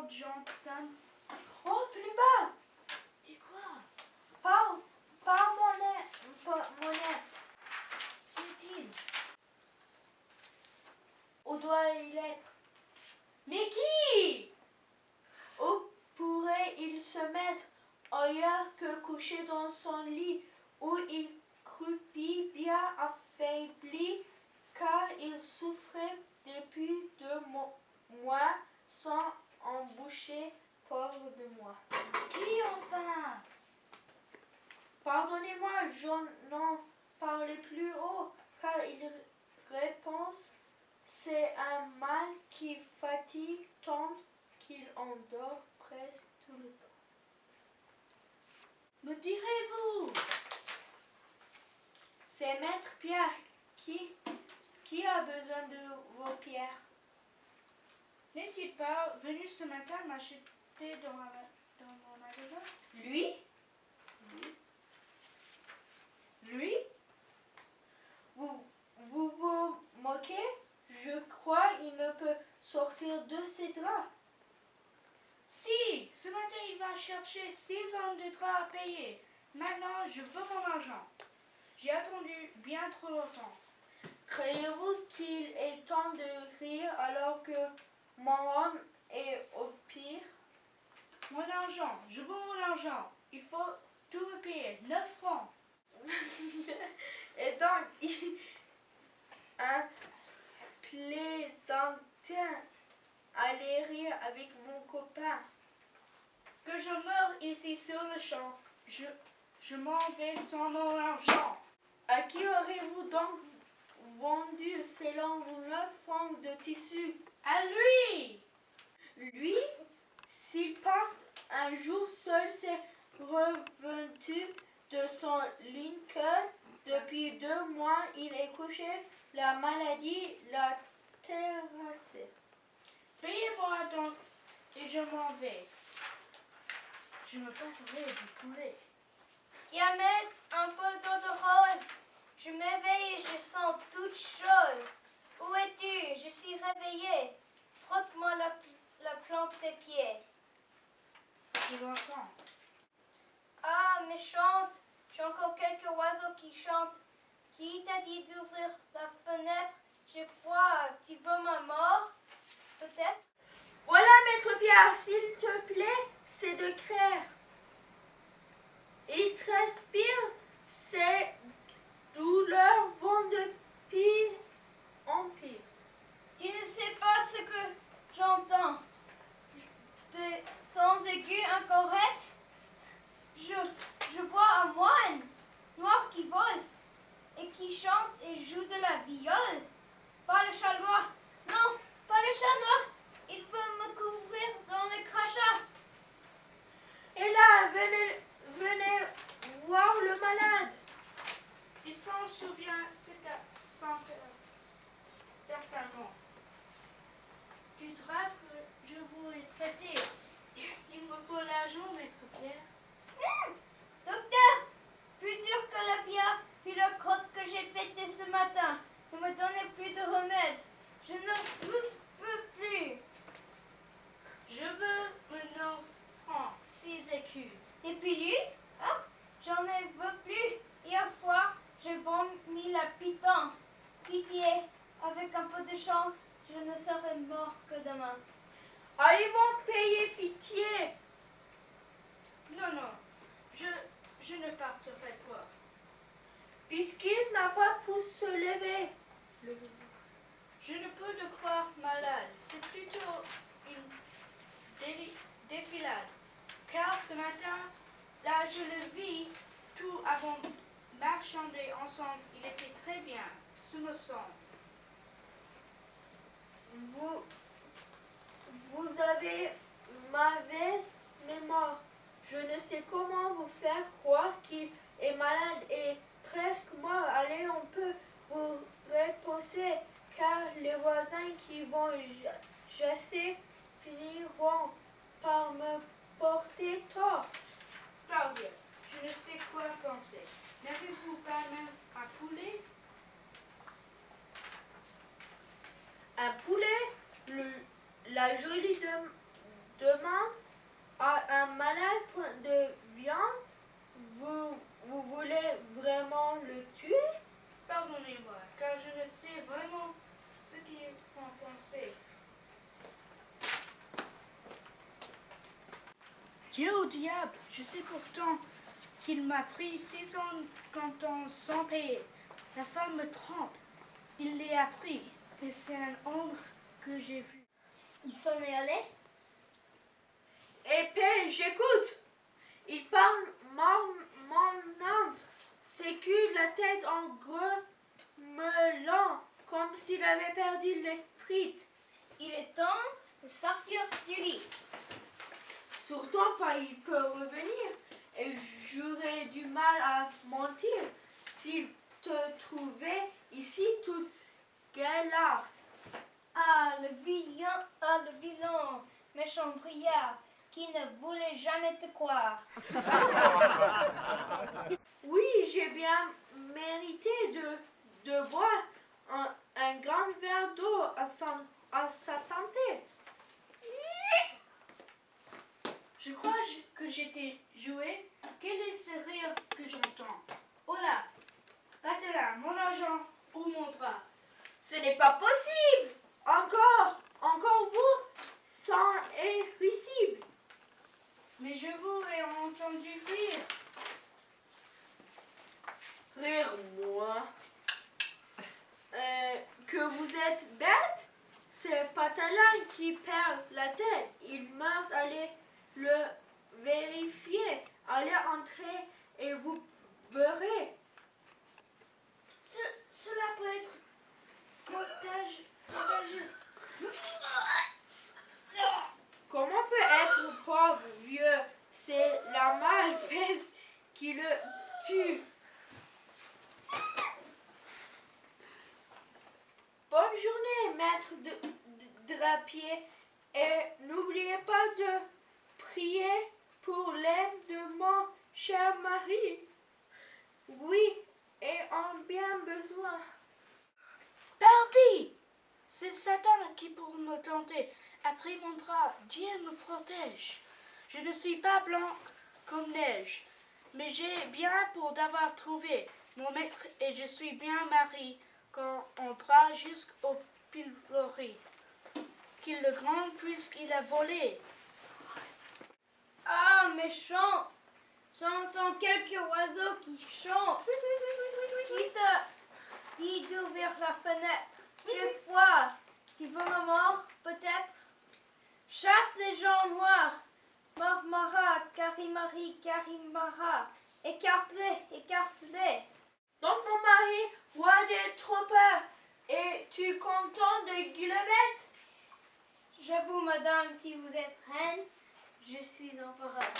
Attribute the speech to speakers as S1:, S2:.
S1: Lord Johnston.
S2: Oh, plus bas!
S1: Et quoi?
S2: Par mon aide.
S1: Qu'y est-il?
S2: Où doit-il être?
S1: Mais qui?
S2: Où pourrait-il se mettre ailleurs que couché dans son lit, où il croupit bien affaibli, car il souffrait depuis 2 mois sans en boucher, pauvre de moi.
S1: Qui enfin?
S2: Pardonnez-moi, je n'en parle plus haut, car il répond, c'est un mal qui fatigue tant qu'il endort presque tout le temps.
S1: Me direz-vous?
S2: C'est Maître Pierre. Qui a besoin de vos pierres?
S1: N'est-il pas venu ce matin m'acheter dans mon magasin?
S2: Lui? Lui? Vous moquez? Je crois il ne peut sortir de ses draps.
S1: Si, ce matin il va chercher 6 ans de draps à payer. Maintenant, je veux mon argent. J'ai attendu bien trop longtemps.
S2: Croyez-vous qu'il est temps de rire alors que mon homme est au pire?
S1: Mon argent, je veux mon argent. Il faut tout me payer, 9 francs.
S2: Et donc, un plaisantin allait rire avec mon copain.
S1: Que je meure ici sur le champ. Je m'en vais sans mon argent.
S2: À qui aurez-vous donc vendu selon vos 9 francs de tissu?
S1: À lui!
S2: Lui, s'il part un jour seul, s'est revenu de son Lincoln. Depuis 2 mois, il est couché. La maladie l'a terrassé.
S1: Payez-moi donc et je m'en vais. Je me passerai du poulet.
S3: Qui amène un peu d'eau de rose. Je m'éveille et je sens toutes choses. Où es-tu? Je suis réveillée. Frotte-moi la plante des pieds.
S1: Je l'entends.
S3: Ah, mais chante. J'ai encore quelques oiseaux qui chantent. Qui t'a dit d'ouvrir la fenêtre? J'ai froid. Tu veux ma mort? Peut-être?
S2: Voilà, Maître Pierre, s'il te plaît, c'est de craire. Il transpire, ses douleurs vont de pire en pire.
S3: Tu ne sais pas ce que j'entends. Des sons aigus incorrects. Je vois un moine noir qui vole et qui chante et joue de la viole. Pas le chat noir. Non, pas le chat noir. Il veut me couvrir dans le crachat.
S2: Et là, venez voir le malade.
S1: Il s'en souvient certainement. Du drap que je vous ai traité. Il me faut l'argent, Maître Pierre.
S3: Docteur, plus dur que la pierre, puis la crotte que j'ai pétée ce matin. Ne me donnez plus de remède. Je ne veux plus.
S1: Je veux me 9 francs, 6 écus.
S3: T'es pilule? Ah, j'en veux plus. Hier soir, j'ai vomi la pitance. Pitié, avec un peu de chance, je ne serai mort que demain.
S2: Allez-vous payer pitié?
S1: Non, je ne partirai pas.
S2: Puisqu'il n'a pas pu se lever.
S1: Je ne peux le croire malade. C'est plutôt une défilade. Car ce matin, là, je le vis, tout avons marchandé ensemble. Il était très bien, ce me semble.
S2: Vous avez mauvaise mémoire. Je ne sais comment vous faire croire qu'il est malade et presque mort. Allez, on peut vous reposer, car les voisins qui vont chasser finiront par me porter tort.
S1: Pardieu, je ne sais quoi penser. N'avez-vous pas même un poulet?
S2: Un poulet, la jolie
S1: Dieu au diable, je sais pourtant qu'il m'a pris 650 ans sans payer. La femme me trompe. Il l'est appris, mais c'est un ombre que j'ai vu.
S3: Il s'en est allé?
S2: Et Père, j'écoute. Il parle mon sécu la tête en grommelant, comme s'il avait perdu l'esprit.
S3: Il est temps de sortir du lit.
S2: Surtout pas, il peut revenir. Et j'aurais du mal à mentir s'il te trouvait ici toute gaillarde.
S3: Ah, le vilain méchant briard qui ne voulait jamais te croire.
S2: Oui, j'ai bien mérité de boire un grand verre d'eau à sa santé.
S1: Je crois que j'étais joué. Quel est ce rire que j'entends? Oh là, là, mon argent ou mon drap?
S2: Ce n'est pas possible. Encore vous, sans irrisible.
S1: Mais je vous ai entendu rire.
S2: Rire, moi. Que vous êtes bête? C'est Patalin qui perd la tête. Il meurt, allez le vérifier. Allez entrer et vous verrez.
S1: Cela peut être contagieux.
S2: Comment peut être pauvre vieux? C'est la malpeste qui le tue. Bonne journée, maître de drapier, et n'oubliez pas de prier pour l'aide de mon cher mari. Oui, et en bien besoin.
S1: Pardi! C'est Satan qui, pour me tenter, a pris mon drap. Dieu me protège. Je ne suis pas blanc comme neige, mais j'ai bien pour d'avoir trouvé mon maître et je suis bien marié quand on va jusqu'au pilori. Qu'il le grand puisqu'il a volé.
S3: Ah, méchante! J'entends quelques oiseaux qui chantent. Qui te dit d'ouvrir la fenêtre? J'ai froid. Tu veux ma mort, peut-être? Chasse les gens noirs. Marmara, Karimari, Karimara. Écarte-les, écarte-les.
S2: Donc mon mari voit des troopers et tu content de Guillemette?
S3: J'avoue, madame, si vous êtes reine, je suis empereur.